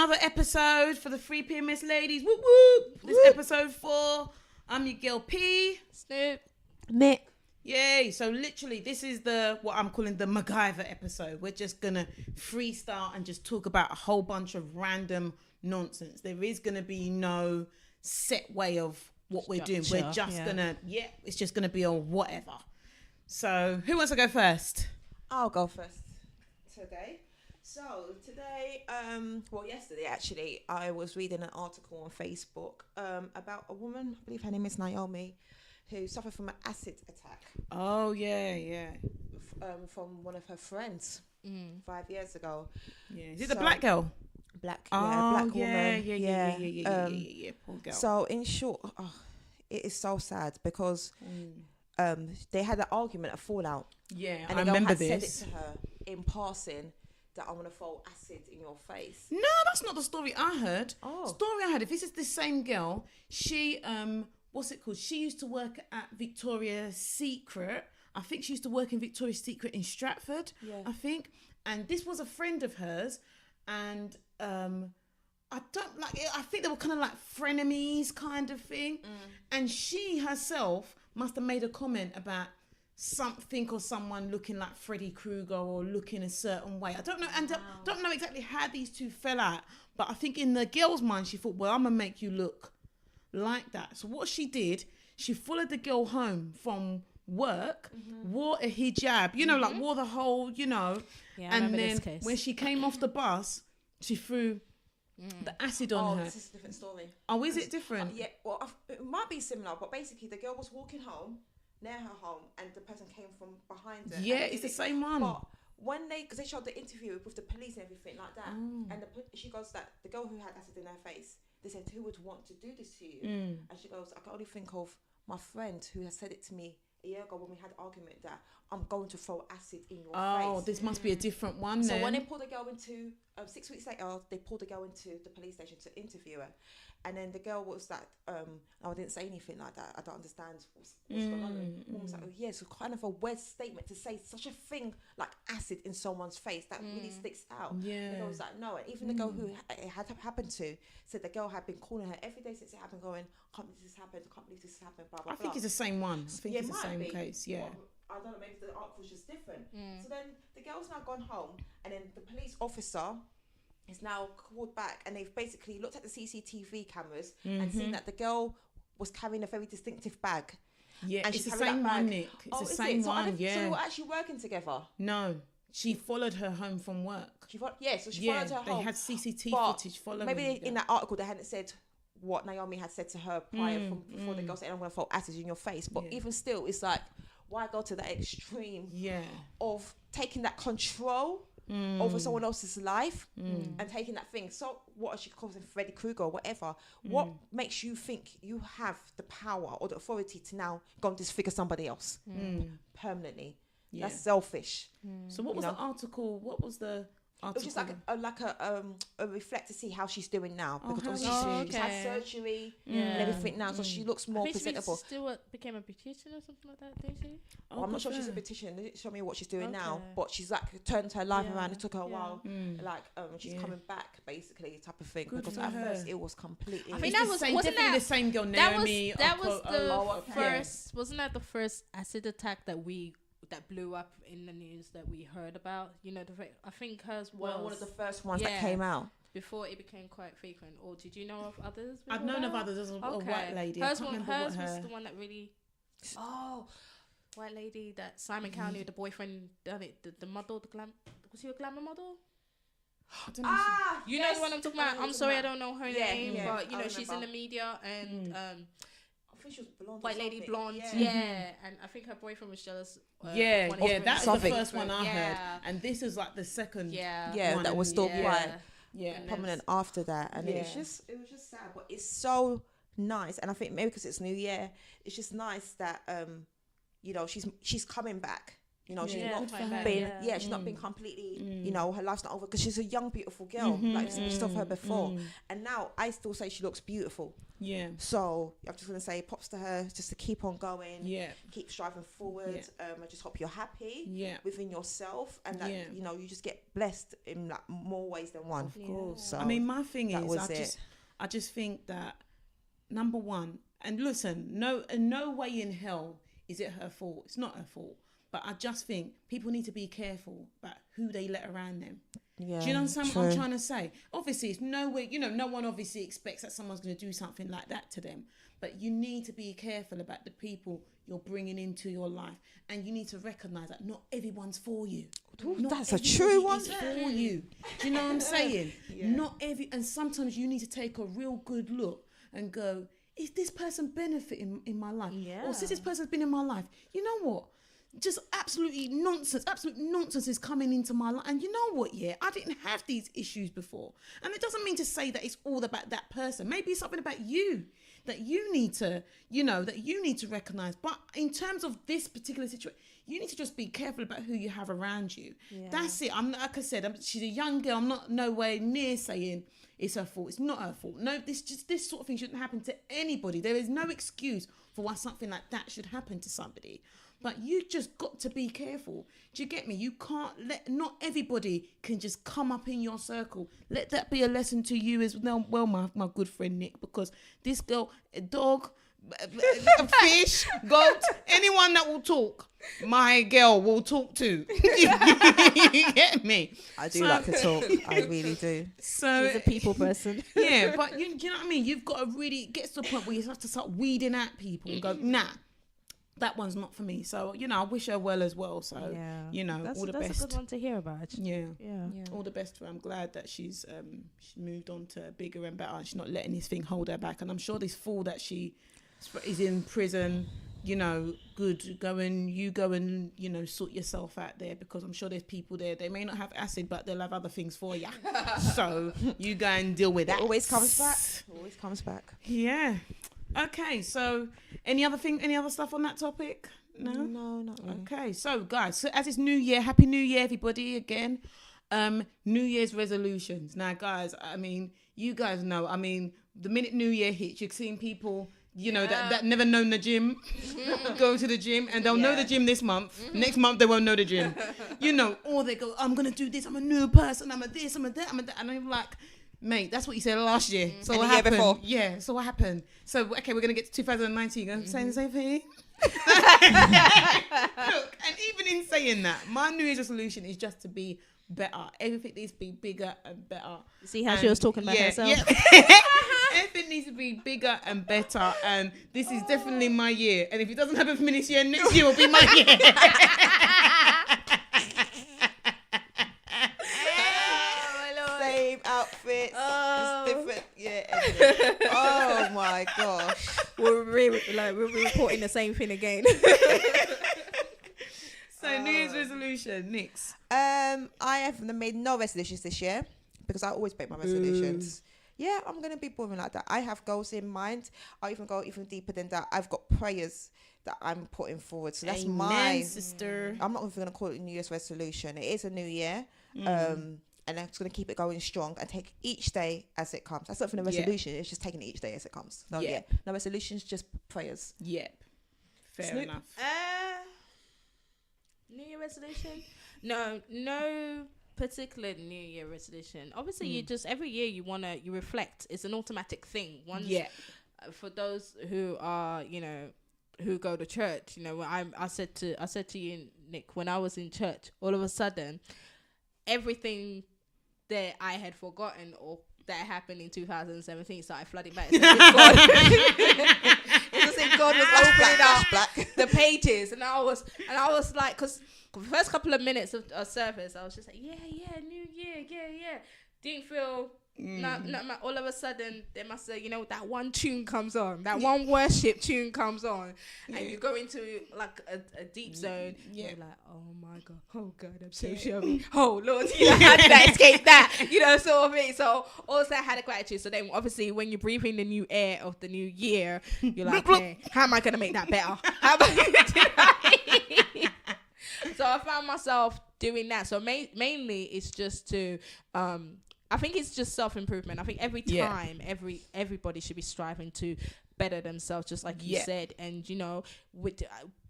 another episode for the 3 PMS ladies. Whoop whoop. This is episode 4. I'm your girl P. Snoop. Nick. Yay. So literally this is what I'm calling the Macgyver episode. We're just gonna freestyle and just talk about a whole bunch of random nonsense. There is gonna be no set way of what we're doing. We're just it's just gonna be on whatever. So who wants to go first? I'll go first today. So today, yesterday actually, I was reading an article on Facebook about a woman, I believe her name is Naomi, who suffered from an acid attack. Oh, yeah. From one of her friends 5 years ago. Yeah. Is it the black girl? Black, black woman. Yeah. Poor girl. So in short, it is so sad because they had an argument, a fallout. Yeah, and I remember this. Said it to her in passing that I'm gonna throw acid in your face. No, that's not the story I heard. Oh. Story I heard. If this is the same girl, she what's it called? She used to work at Victoria's Secret. I think she used to work in Victoria's Secret in Stratford. Yeah. I think, and this was a friend of hers, and I don't like it. I think they were kind of like frenemies kind of thing, and she herself must have made a comment about something or someone looking like Freddy Krueger or looking a certain way. I don't know, and don't know exactly how these two fell out, but I think in the girl's mind she thought, well, I'm gonna make you look like that. So what she did, she followed the girl home from work, wore a hijab, like wore the whole, and then when she came off the bus, she threw the acid on her. This is a different story. Oh, is it different? Yeah, well, it might be similar, but basically the girl was walking home, near her home, and the person came from behind her. Yeah, it's the same one. But when because they showed the interview with the police and everything like that, and she goes that the girl who had acid in her face, they said, who would want to do this to you? And she goes, I can only think of my friend who has said it to me a year ago when we had an argument that I'm going to throw acid in your face. Oh, this must be a different one then. So when they pulled the girl into 6 weeks later, they pulled the girl into the police station to interview her, and then the girl was like, I didn't say anything like that. I don't understand what's going on. And the woman was like, oh yeah, so kind of a weird statement to say such a thing like acid in someone's face that really sticks out. Yeah. The girl was like, no, and even the girl who it had happened to said the girl had been calling her every day since it happened, going, can't believe this happened, can't believe this happened, blah blah. I think it's the same one. I think it's the same case. Yeah. I don't know, maybe the article was just different. So then the girl's now gone home, and then the police officer is now called back, and they've basically looked at the CCTV cameras and seen that the girl was carrying a very distinctive bag. Yeah, and it's the same one, Nick. It's the same one, So they were actually working together? No, she followed her home from work. So she followed her home. They had CCTV footage following her. Maybe in that article they hadn't said what Naomi had said to her prior before the girl said, I'm going to throw acid in your face. But even still, it's like, why go to that extreme of taking that control over someone else's life and taking that thing? So what she calls him Freddy Krueger or whatever, what makes you think you have the power or the authority to now go and disfigure somebody else permanently? That's selfish. So what was the article? What was the article? It was just a reflect to see how she's doing now, because she's had surgery and everything now, so she looks more presentable. She still became a beautician or something like that, didn't she? I'm not sure she's a beautician. They didn't show me what she's doing now, but she's like turned her life around. It took her a while, she's coming back basically, type of thing. Because at first it was completely. I think that was definitely the same girl, Naomi. That was the first. Wasn't that the first acid attack that blew up in the news that we heard about? I think hers was one of the first ones that came out before it became quite frequent. Or did you know of others? I've known of others. There's a white lady. Hers was the one that really. Oh, white lady that Simon Cowley, the boyfriend, done it. The model, was he a glamour model? You know what I'm talking about. I'm sorry, I don't know her name, but she's in the media and. I think she was blonde. White lady, blonde, and I think her boyfriend was jealous. That's the first one I heard, and this is like the second. One, that was still quite and prominent after that, and it was just sad, but it's so nice, and I think maybe because it's New Year, it's just nice that she's coming back. You know, she's Yeah. not Good for her. being, she's not being completely, you know, her life's not over because she's a young, beautiful girl. Like we saw her before, and now I still say she looks beautiful. Yeah. So I'm just gonna say props to her, just to keep on going. Yeah. Keep striving forward. I just hope you're happy. Yeah. Within yourself, and that you know you just get blessed in like more ways than one. Of course. So I mean, my thing that is, I just think that number one, and listen, no way in hell is it her fault. It's not her fault. But I just think people need to be careful about who they let around them. Yeah, do you understand what I'm trying to say? Obviously, it's no way, you know, no one obviously expects that someone's going to do something like that to them. But you need to be careful about the people you're bringing into your life. And you need to recognise that not everyone's for you. That's a true one. Is for you. Do you know what I'm saying? And sometimes you need to take a real good look and go, is this person benefiting in my life? Yeah. Or since this person's been in my life, you know what? Just absolute nonsense is coming into my life. And you know what, I didn't have these issues before. And it doesn't mean to say that it's all about that person. Maybe it's something about you that you need to, recognize. But in terms of this particular situation, you need to just be careful about who you have around you. Yeah. That's it. Like I said, she's a young girl. I'm not nowhere near saying it's her fault. It's not her fault. No, this sort of thing shouldn't happen to anybody. There is no excuse for why something like that should happen to somebody. But you just got to be careful. Do you get me? You can't not everybody can just come up in your circle. Let that be a lesson to you as well, my good friend Nick, because this girl, a dog, a fish, goat, anyone that will talk, my girl will talk to. You get me? I do like to talk. I really do. So she's a people person. Yeah, but you know what I mean? You've got to really get to the point where you have to start weeding out people and go, nah, that one's not for me. So, I wish her well as well. So, all the best. That's a good one to hear about. Yeah. All the best for her. I'm glad that she's moved on to bigger and better. She's not letting this thing hold her back. And I'm sure this fool that she is in prison, good, go and, sort yourself out there, because I'm sure there's people there. They may not have acid, but they'll have other things for you. So, you go and deal with that. Always comes back. Yeah. Okay, so any other stuff on that topic? No, not really. Okay, so guys, so as it's New Year, Happy New Year, everybody! Again, New Year's resolutions. Now, guys, I mean, you guys know. I mean, the minute New Year hits, you've seen people, that never known the gym, go to the gym, and they'll know the gym this month. Next month they won't know the gym. Or they go, I'm gonna do this. I'm a new person. I'm a this. I'm a that. And I'm like, mate, that's what you said last year. So what happened? Before. Yeah, so what happened? So, okay, we're going to get to 2019. I'm saying the same thing. Look, and even in saying that, my New Year's resolution is just to be better. Everything needs to be bigger and better. See how she was talking about herself? Yeah. Everything needs to be bigger and better. And this is definitely my year. And if it doesn't happen for me this year, next year will be my year. Outfits, it's different. Yeah. Oh my gosh, we're reporting the same thing again. So New Year's resolution, Nix. I have made no resolutions this year because I always make my resolutions. Yeah, I'm gonna be boring like that. I have goals in mind. I'll even go even deeper than that. I've got prayers that I'm putting forward. So that's my sister. I'm not even gonna call it a New Year's resolution. It is a new year. And I'm just going to keep it going strong and take each day as it comes. That's not for the resolution. It's just taking it each day as it comes. So, no resolutions, just prayers. Yep. Fair enough. New Year resolution? No particular New Year resolution. Obviously, you just, every year you reflect. It's an automatic thing. For those who are, who go to church, I said to you, Nick, when I was in church, all of a sudden, everything that I had forgotten or that happened in 2017 started flooding back. It's as if God was opening up the pages, and I was like, because the first couple of minutes of service, I was just like, new year, didn't feel. All of a sudden there must have, that one tune comes on, that one worship tune comes on, and you go into like a deep zone. You're like, oh god, I'm so sure. Oh Lord, how did I escape that? Sort of thing. So also I had a gratitude. So then obviously when you're breathing the new air of the new year, you're like, okay, how am I gonna make that better? How am I gonna do that? So I found myself doing that. So mainly it's just to, I think it's just self-improvement. I think every time, everybody should be striving to better themselves, just like you said. And, you know, with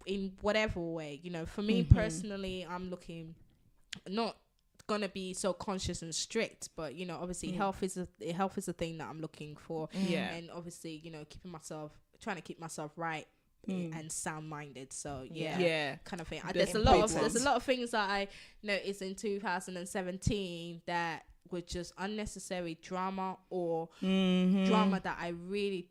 in whatever way, you know, for me personally, I'm looking, not gonna be so conscious and strict, but, you know, obviously health is a thing that I'm looking for. And obviously, you know, trying to keep myself right and sound-minded. So kind of thing. There's a lot of things that I noticed in 2017 that were just unnecessary drama or drama that I really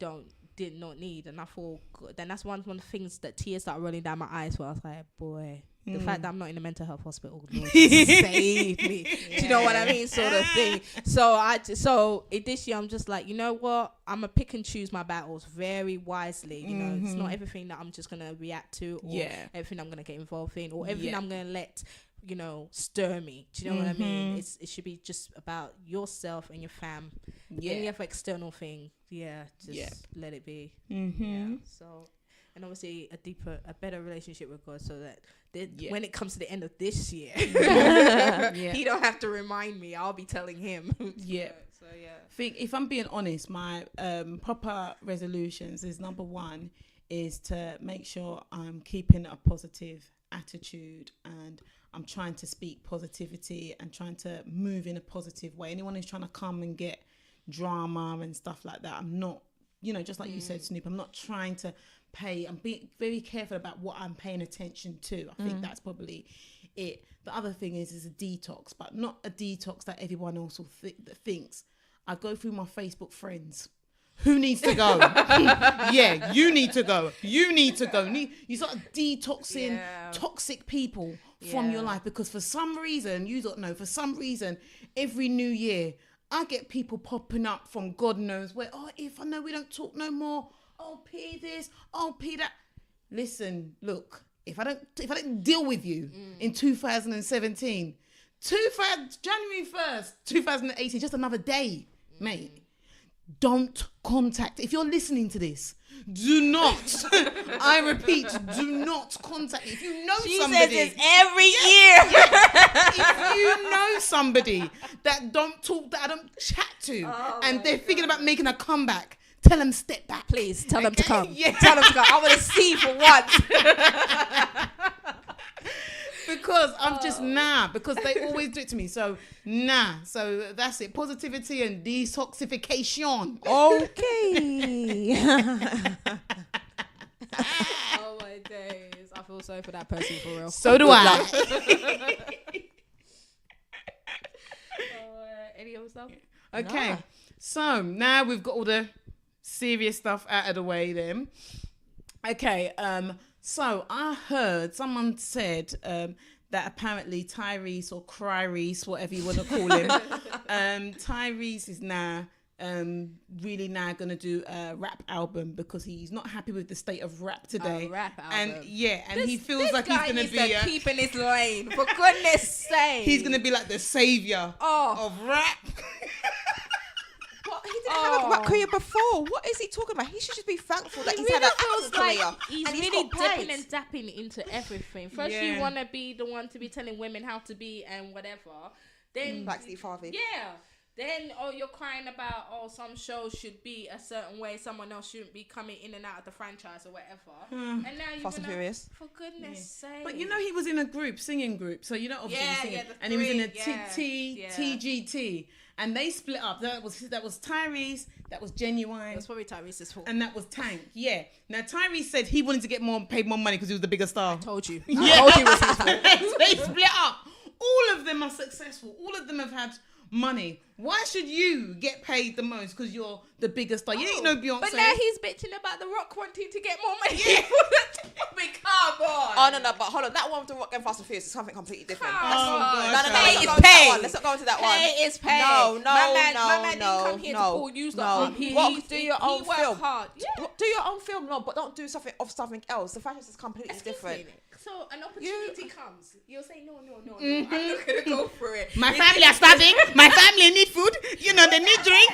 did not need. And I thought, then that's one of the things that tears started rolling down my eyes where I was like, boy, the fact that I'm not in a mental health hospital, Lord, save me. Do you know what I mean? Sort of thing. So this year I'm just like, you know what? I'm gonna pick and choose my battles very wisely. You know, it's not everything that I'm just gonna react to, or everything I'm gonna get involved in, or everything I'm gonna let, you know, stir me. Do you know what I mean? It should be just about yourself and your fam. Any other external thing, just let it be. So, and obviously a better relationship with God, so that when it comes to the end of this year, he don't have to remind me. I'll be telling him. So think, if I'm being honest, my proper resolutions is, number one is to make sure I'm keeping a positive attitude, and I'm trying to speak positivity and trying to move in a positive way. Anyone who's trying to come and get drama and stuff like that, I'm not, you know, just like you said, Snoop, I'm not trying to I'm being very careful about what I'm paying attention to. I think that's probably it. The other thing is a detox, but not a detox that everyone else will thinks. I go through my Facebook friends. Who needs to go? You need to go. You need to go. You start detoxing toxic people from your life, because for some reason, you don't know, for some reason, every new year, I get people popping up from God knows where. Oh, if I know we don't talk no more. Oh, P this. Oh, P that. Listen, look, if I don't deal with you in 2017, January 1st, 2018, just another day, mate. Don't contact. If you're listening to this, do not. I repeat, do not contact me. If you know somebody, says this every year. If you know somebody that don't talk, that I don't chat to, and they're thinking about making a comeback, tell them step back. Please tell them to come. Tell them to come. I want to see for once. Because I'm just because they always do it to me. So so that's it. Positivity and detoxification. Okay. Oh my days. I feel sorry for that person, for real. So do I. Any other stuff? Okay. No. So now we've got all the serious stuff out of the way then. Okay. So I heard someone said that apparently Tyrese, or Cryreese, whatever you want to call him, Tyrese is now really now going to do a rap album because he's not happy with the state of rap today. A rap album. And he feels like he's going to be keeping his lane. For goodness sake, he's going to be like the savior of rap. He didn't have a rap career before. What is he talking about? He should just be thankful that he's had an acting career. He's and really dipping and dapping into everything. First, you want to be the one to be telling women how to be and whatever. Then, like Steve Harvey. Yeah. Then, you're crying about, some shows should be a certain way. Someone else shouldn't be coming in and out of the franchise or whatever. And now you're Fast and Furious. For goodness sake. But you know, he was in a singing group. So, you know, obviously singing. And he was in a TGT. And they split up. That was Tyrese. That was Genuine. That's probably Tyrese's fault. And that was Tank. Yeah. Now Tyrese said he wanted to get paid more money because he was the bigger star. I told you. Yeah. I told you it was his fault. They split up. All of them are successful. All of them have had money. Why should you get paid the most because you're the biggest star? You ain't no Beyonce. But now he's bitching about The Rock wanting to get more money. Yeah. I mean, come on. Oh, no, but hold on. That one with The Rock and Fast and Furious is something completely different. Pay is paid. Let's not go into that one. Pay is paid. No. My man didn't come here to pull you up. Do your own film. Hard. Yeah. Do your own film, but don't do something else. The franchise is completely different. So an opportunity comes. You'll say, no. I'm not going to go for it. My family are starving. My family need food. You know, they need drink.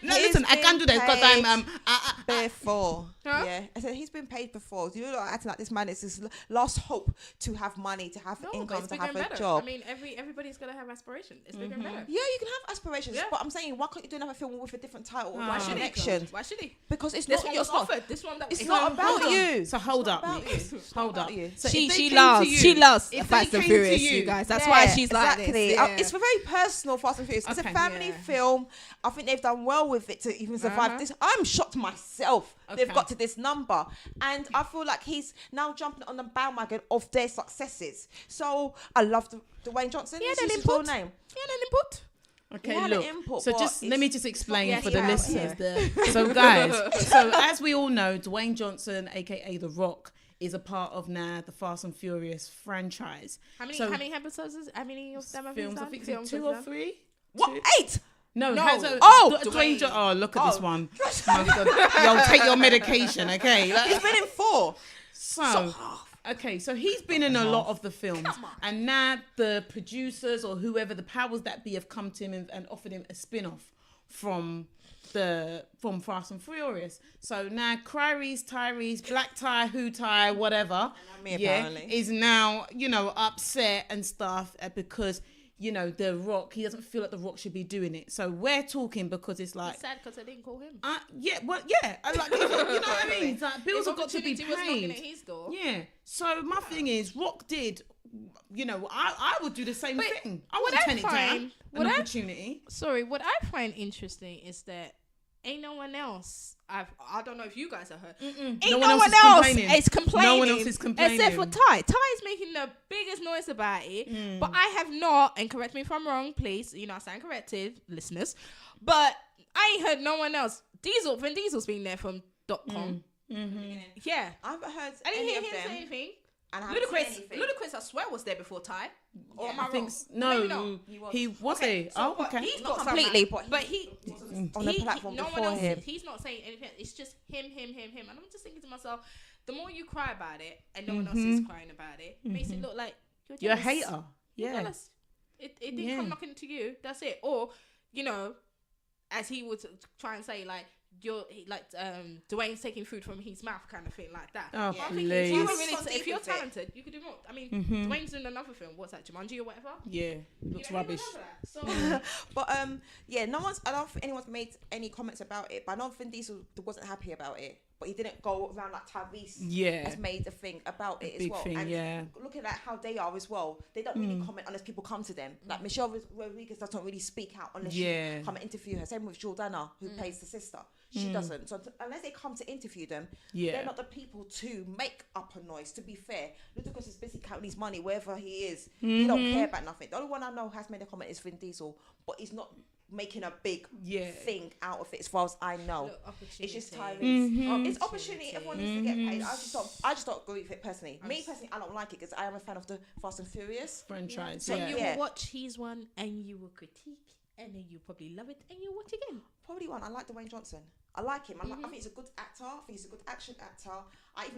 No, listen, I can't do that because I'm... before. Huh? Yeah, I said he's been paid before. You're not acting like this man is his last hope to have money, to have income, to have a job. I mean, everybody's gonna have aspirations. It's bigger and better. Yeah, you can have aspirations, but I'm saying, why can't you do another film with a different title? Why should connection? Why should he? Because it's this not one your was stuff. offered. This one that It's was not about you. So hold up, Nick. Hold up. So she loves Fast and Furious, you guys. That's why she's like this. It's a very personal Fast and Furious. It's a family film. I think they've done well with it to even survive this. I'm shocked myself. They've got to this number, and I feel like he's now jumping on the bandwagon of their successes. So I love Dwayne Johnson. He had This an is his full input. name. He had an input. Okay, look. So just let me just explain Yes, for the yeah, listeners. yeah. So guys, so as we all know, Dwayne Johnson, aka The Rock, is a part of now the Fast and Furious franchise. How many episodes? How many of them have films? I done? think it's 2 or 3. What? 8? No. Dwayne. Dwayne. Oh, look at this one. My God. Yo, take your medication, okay? He's been in 4. Okay, so he's been in a lot of the films, and now the producers or whoever the powers that be have come to him and offered him a spin-off from Fast and Furious. So now Tyrese, Black Tie, Who Tie, whatever, is now upset and stuff because The Rock, he doesn't feel like The Rock should be doing it. So we're talking because it's like... He's sad because I didn't call him. Yeah. Like, you know what I mean? It's like bills have got to be paid. Was knocking at his door. Yeah. So my thing is, Rock did... I would do the same thing. I would turn it down an opportunity. What I find interesting is that ain't no one else. I don't know if you guys have heard. Ain't no one else is complaining. No one else is complaining. Except for Ty. Ty is making the biggest noise about it. But I have not, and correct me if I'm wrong, please. I stand corrected, listeners. But I ain't heard no one else. Vin Diesel's been there from .com. Yeah. I haven't heard I didn't hear him them. say anything. And Ludacris, I swear, was there before Ty. Or am I wrong? No, he was. Okay, So okay. He's not got completely, but he on the platform no before one else, him. He's not saying anything. It's just him. And I'm just thinking to myself, the more you cry about it, and no one else is crying about it, makes it look like you're a hater. You're jealous. It didn't come knocking to you. That's it. Or as he would try and say, like, Dwayne's taking food from his mouth, kind of thing, like that. Oh, I'm please. thinking, if you're talented, you could do more. I mean, Dwayne's doing another film. What's that, Jumanji or whatever? Yeah, looks rubbish. So, but I don't think anyone's made any comments about it. But I know Vin Diesel wasn't happy about it. But he didn't go around like Tyrese has made a thing about it as well. And looking at how they are as well, they don't really comment unless people come to them. Like Michelle Rodriguez doesn't really speak out unless you come and interview her. Same with Jordana, who plays the sister. She doesn't. So unless they come to interview them, they're not the people to make up a noise. To be fair, Ludacris is busy counting his money wherever he is. He don't care about nothing. The only one I know has made a comment is Vin Diesel, but he's not making a big thing out of it as far as I know. It's just Tyrese. It's opportunity. Everyone needs to get paid. I just don't agree with it personally. Me personally, I don't like it because I am a fan of the Fast and Furious franchise. So you will watch his one and you will critique, and then you probably love it and you watch again. Probably one. I like Dwayne Johnson. I like him. I think he's a good actor. I think he's a good action actor. I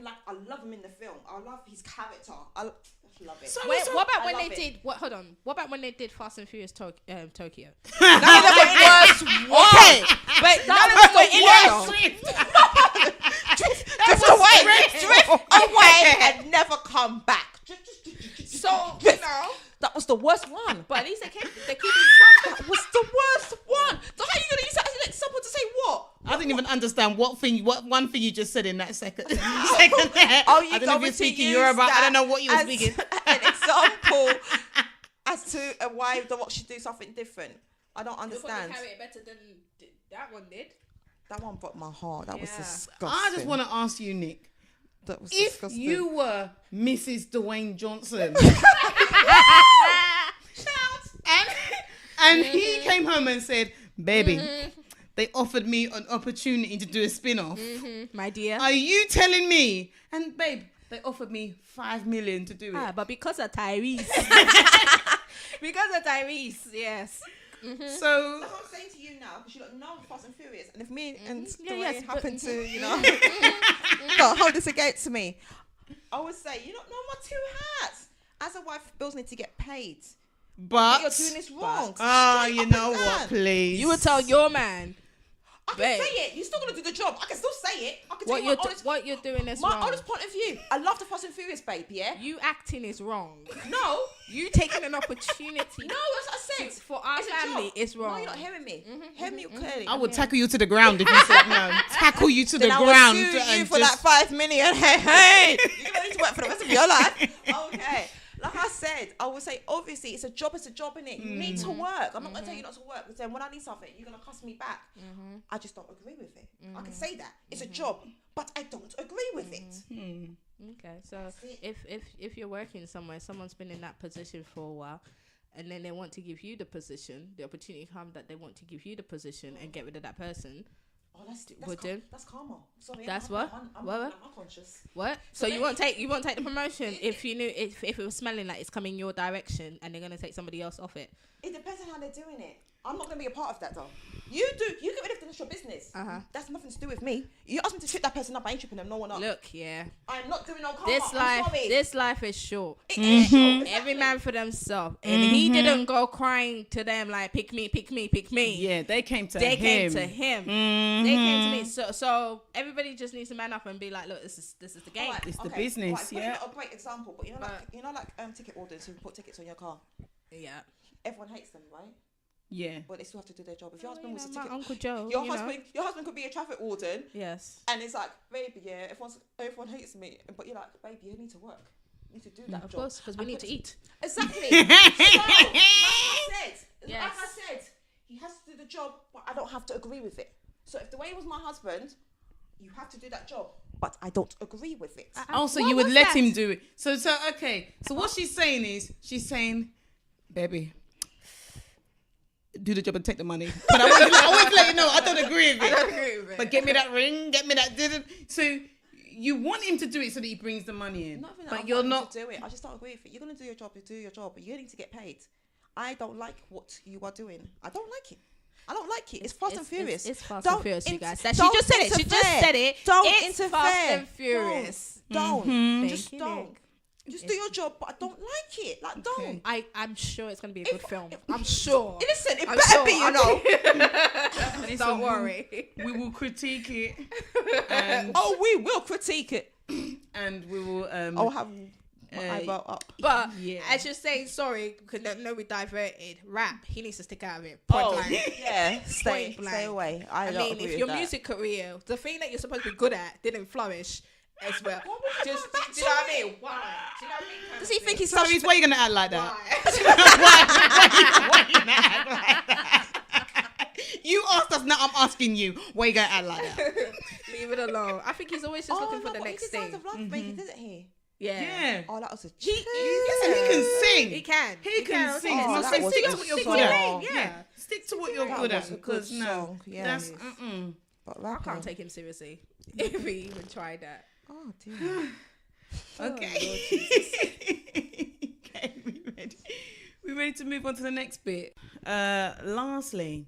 love him in the film. I love his character. I love it. So what about when they did? Hold on. What about when they did Fast and Furious Tokyo? None of them were worse. Okay, wait. None of them were in it. Drift away, and never come back. So that was the worst one. But at least they keep it. That was the worst one. So how are you gonna use that as an example to say what? I didn't even understand what one thing you just said in that second there. I don't know if you're speaking Yoruba. I don't know what you were speaking. An example as to why The Rock should do something different. I don't understand. Carry it better than that one did. That one broke my heart. That was disgusting. I just want to ask you, Nick. That was if disgusting. you were Mrs. Dwayne Johnson and he came home and said, baby, they offered me an opportunity to do a spin-off. My dear. Are you telling me? And babe, they offered me $5 million to do it. But because of Tyrese. Yes. So that's what I'm saying to you now, because you don't know Fast and Furious, and if me and Dwayne happen to, hold this against me, I would say you don't know my two hats. As a wife, bills need to get paid. But you're doing this wrong. You know what? Please, you would tell your man. I can say it. You're still gonna do the job. I can still say it. I can tell you what you're doing is my wrong. honest point of view. I love the Fast and Furious, babe. Yeah. You acting is wrong. No. You taking an opportunity. No, that's what I said. For our family, it's wrong. No, you're not hearing me. Hear me clearly. I would tackle you to the ground if you said no. Tackle you to the ground. I would sue you for that 5 million. Hey, you're gonna need to work for the rest of your life. Okay. Like I said, I would say, obviously, it's a job, innit? You need to work. I'm not going to tell you not to work. Because then when I need something, you're going to cuss me back. I just don't agree with it. I can say that. It's a job, but I don't agree with it. Okay, so if you're working somewhere, someone's been in that position for a while, and then they want to give you the position, the opportunity comes that they want to give you the position and get rid of that person. Oh, that's karma. Sorry, that's I'm unconscious. What? So you won't take the promotion if you knew if it was smelling like it's coming your direction and they're gonna take somebody else off it. It depends on how they're doing it. I'm not gonna be a part of that though. You get rid of them, it's your business. That's nothing to do with me. You ask me to trip that person up, I ain't tripping them, no one up. Look, yeah. I'm not doing no karma. This life is short. It is short. Every man for themselves. And he didn't go crying to them like pick me. Yeah, they came to him. They came to me. So everybody just needs to man up and be like, look, this is the game. Right, it's the business. Right, yeah. A great example, but you know like ticket orders who put tickets on your car. Yeah. Everyone hates them, right? Yeah. But they still have to do their job. If your husband was a ticket, Uncle Joe, your husband could be a traffic warden. Yes. And it's like, baby, yeah, everyone hates me, but you're like, baby, you need to work. You need to do that job. Of course, because we need to eat. Exactly. So, like I said, he has to do the job, but I don't have to agree with it. So if the way it was my husband, you have to do that job, but I don't agree with it. Also, you would let him do it. So okay. So what she's saying, baby, do the job and take the money. But I won't let you know, I don't agree with it. But get me that ring, get me that. So you want him to do it so that he brings the money in. But you're not to do it. I just don't agree with it. You're gonna do your job. You do your job, but you need to get paid. I don't like what you are doing. I don't like it. It's Fast and Furious. It's Fast and Furious, you guys. She just said it. Don't it's interfere. Fast and Furious. Don't. Just don't. Just do your job, but I don't like it. Like, don't. I'm sure it's going to be a good film. I'm sure. Listen, it better be, you know. Don't worry. We will critique it. We will critique it. And we will... I'll have my eyebrow up. But as you're saying, sorry, because I know we diverted. Rap, he needs to stick out of it. Point blank. Yeah, stay away. I mean, if your music career, the thing that you're supposed to be good at, didn't flourish as well. Do you know what I mean? Why? Do you know what I mean? Does he think he's why are you going to act like that? Why are you going to act like that? You asked us, now I'm asking you. Why are you going to act like that? Leave it alone. I think he's always just looking for the next thing. He did Signs of Love, baby, didn't he? Yeah. Oh, that was a he can sing. He can. He can sing. Oh, So stick to what you're good at. Yeah. Stick to what you're good at. Because no, that's But I can't take him seriously if he even tried that. Oh dear. Okay. Okay, we ready to move on to the next bit. Lastly,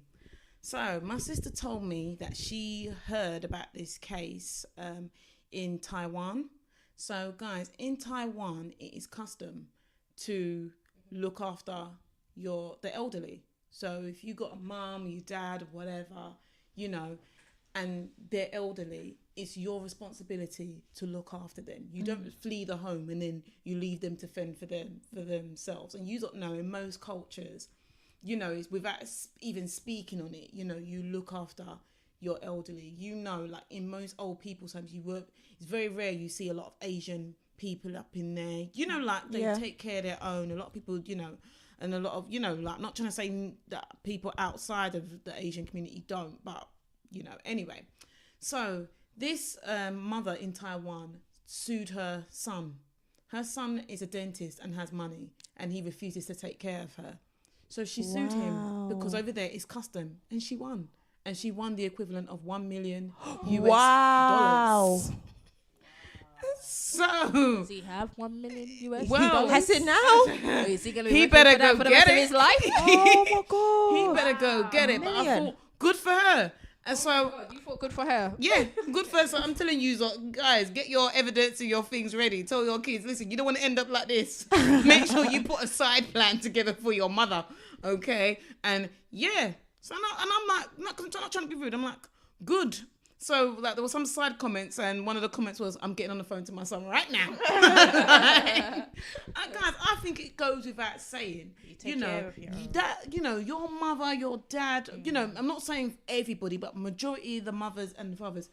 so my sister told me that she heard about this case in Taiwan. So guys, in Taiwan, it is custom to look after the elderly. So if you got a mum, your dad, whatever, and they're elderly, it's your responsibility to look after them. You don't flee the home and then you leave them to fend for themselves. And you don't know, in most cultures, it's without even speaking on it, you look after your elderly. like in most old people's homes, it's very rare you see a lot of Asian people up in there. Like they take care of their own. A lot of people, and a lot of, like, not trying to say that people outside of the Asian community don't, but anyway. So this mother in Taiwan sued her son. Her son is a dentist and has money, and he refuses to take care of her. So she sued him because over there it's custom, and she won. And she won the equivalent of $1 million US dollars. So does he have 1 million US? Well, has it now? Is he gonna? He better go for the get rest it. of his life? Oh my god! He better go get it. But I thought, good for her. And so, you thought good for her? Yeah, good for her. So I'm telling you, guys, get your evidence and your things ready. Tell your kids, listen, you don't want to end up like this. Make sure you put a side plan together for your mother, okay? And yeah. So I'm not trying to be rude. I'm like, good. So like there were some side comments, and one of the comments was, "I'm getting on the phone to my son right now." Guys, I think it goes without saying. You take care of your own. That your mother, your dad. I'm not saying everybody, but majority of the mothers and the fathers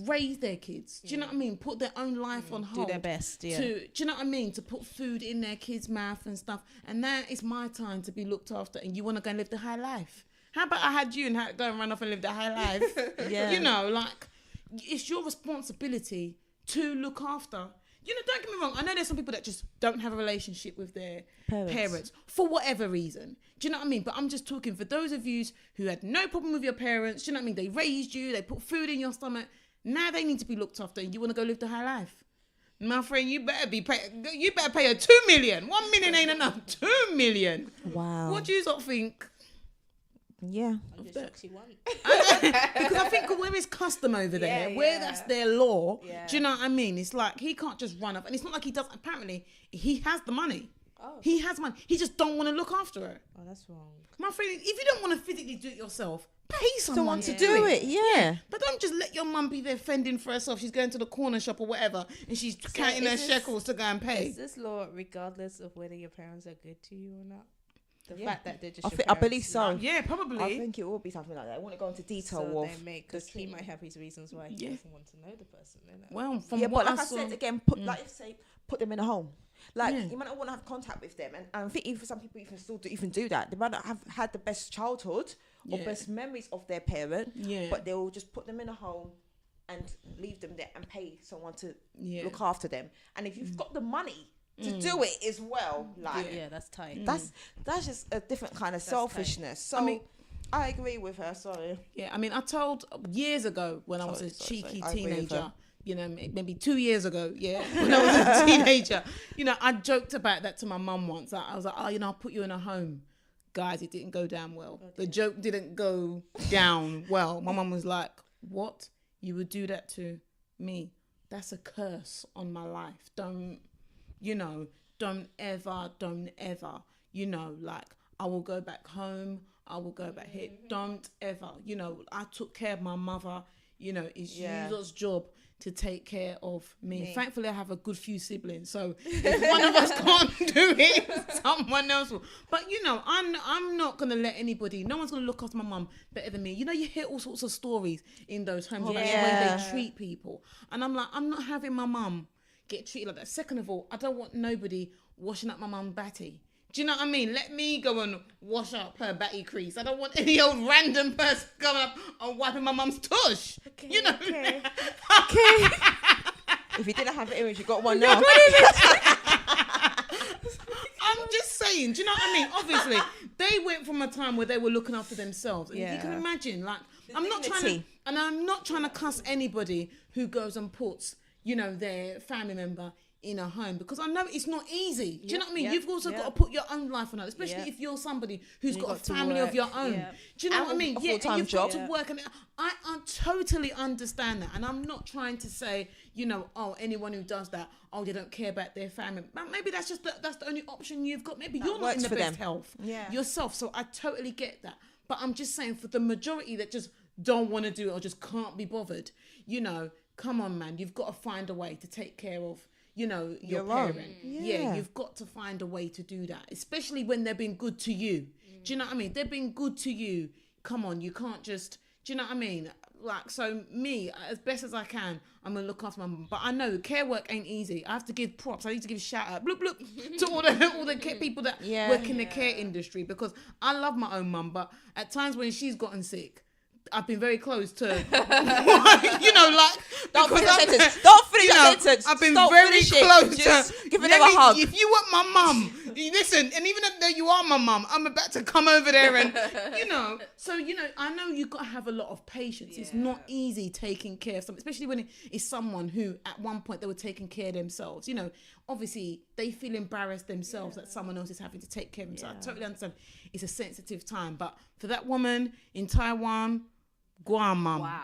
raise their kids. Do you know what I mean? Put their own life on hold. Do their best. Yeah. Do you know what I mean? To put food in their kids' mouth and stuff. And now it's my time to be looked after, and you want to go and live the high life. How about I had you and go and run off and live the high life? Yeah. It's your responsibility to look after. Don't get me wrong. I know there's some people that just don't have a relationship with their parents for whatever reason. Do you know what I mean? But I'm just talking for those of you who had no problem with your parents. Do you know what I mean? They raised you. They put food in your stomach. Now they need to be looked after, and you want to go live the high life. My friend, you better pay her 2 million. 1 million ain't enough. 2 million. Wow. What do you sort of think? Yeah. Because I think where is custom over there, where that's their law, do you know what I mean? It's like he can't just run up, and it's not like he does. Apparently, he has the money. Oh. He has money. He just don't want to look after her. Oh, that's wrong. My friend, if you don't want to physically do it yourself, pay someone to do it. Yeah. But don't just let your mum be there fending for herself. She's going to the corner shop or whatever, and she's counting her shekels to go and pay. Is this law regardless of whether your parents are good to you or not? The fact that they're just I believe so. Yeah, probably. I think it will be something like that. I want to go into detail so of because he might have his reasons why he doesn't want to know the person. Well, from but what like I I saw, said again, put them in a home. Like you might not want to have contact with them, and I think even some people even still do that. They might not have had the best childhood or best memories of their parent, but they will just put them in a home and leave them there and pay someone to look after them. And if you've got the money to do it as well, that's tight. That's just a different kind of selfishness. Tight. So I agree with her. Sorry. Yeah, I mean, I told years ago when I was a cheeky teenager. Maybe 2 years ago, when I was a teenager, I joked about that to my mum once. I was like, I'll put you in a home. Guys, it didn't go down well. The joke didn't go down well. My mum was like, what? You would do that to me? That's a curse on my life. Don't ever, I will go back home. I will go back here. Don't ever, I took care of my mother. It's your job to take care of me. Thankfully, I have a good few siblings. So if one of us can't do it, someone else will. But, I'm not going to let anybody, no one's going to look after my mum better than me. You hear all sorts of stories in those homes about the way they treat people. And I'm like, I'm not having my mum get treated like that. Second of all, I don't want nobody washing up my mum batty. Do you know what I mean? Let me go and wash up her batty crease. I don't want any old random person coming up and wiping my mum's tush. Okay. Okay. If you didn't have an image, you got one now. I'm just saying, do you know what I mean? Obviously, they went from a time where they were looking after themselves. And you can imagine, I'm not trying to cuss anybody who goes and puts, their family member in a home, because I know it's not easy. Do you know what I mean? You've also got to put your own life on it, especially if you're somebody who's got a family of your own. Do you know what I mean? A full-time job to work, and I totally understand that, and I'm not trying to say, anyone who does that, they don't care about their family. But maybe that's the only option you've got. Maybe you're not in the best health yourself. So I totally get that. But I'm just saying, for the majority that just don't want to do it or just can't be bothered, come on, man, you've got to find a way to take care of your parent. You've got to find a way to do that, especially when they've been good to you. Do you know what I mean? They've been good to you. Come on, you can't just, do you know what I mean? So me, as best as I can, I'm gonna look after my mum. But I know care work ain't easy. I have to give props. I need to give a shout out, bloop bloop, to all the people that work in the care industry, because I love my own mum. But at times when she's gotten sick, I've been very close to, Don't finish that sentence. Don't finish that sentence. I've been very close to giving them a hug. If you want my mum, listen, and even though you are my mum, I'm about to come over there and, So, I know you've got to have a lot of patience. It's not easy taking care of someone, especially when it's someone who at one point they were taking care of themselves. Obviously they feel embarrassed themselves that someone else is having to take care of them. So I totally understand it's a sensitive time. But for that woman in Taiwan, go on, mum. Wow.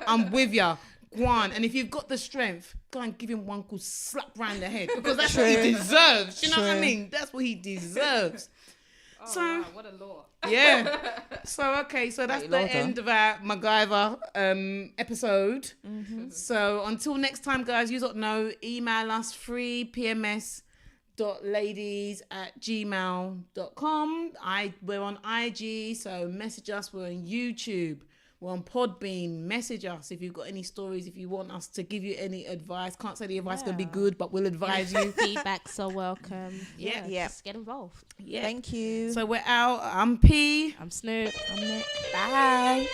I'm with ya. Go on. And if you've got the strength, go and give him one cool slap round the head, because that's what he deserves. You know what I mean? That's what he deserves. Wow, what a law. Yeah. So that's the end of our Macgyver episode. Mm-hmm. So until next time, guys, you don't know, email us freepms.ladies@gmail.com. We're on IG, so message us. We're on YouTube. We're on Podbean. Message us if you've got any stories, if you want us to give you any advice. Can't say the advice is going to be good, but we'll advise you. Feedback's so welcome. Yeah. Just get involved. Yeah. Thank you. So we're out. I'm P. I'm Snoop. I'm Nick. Bye.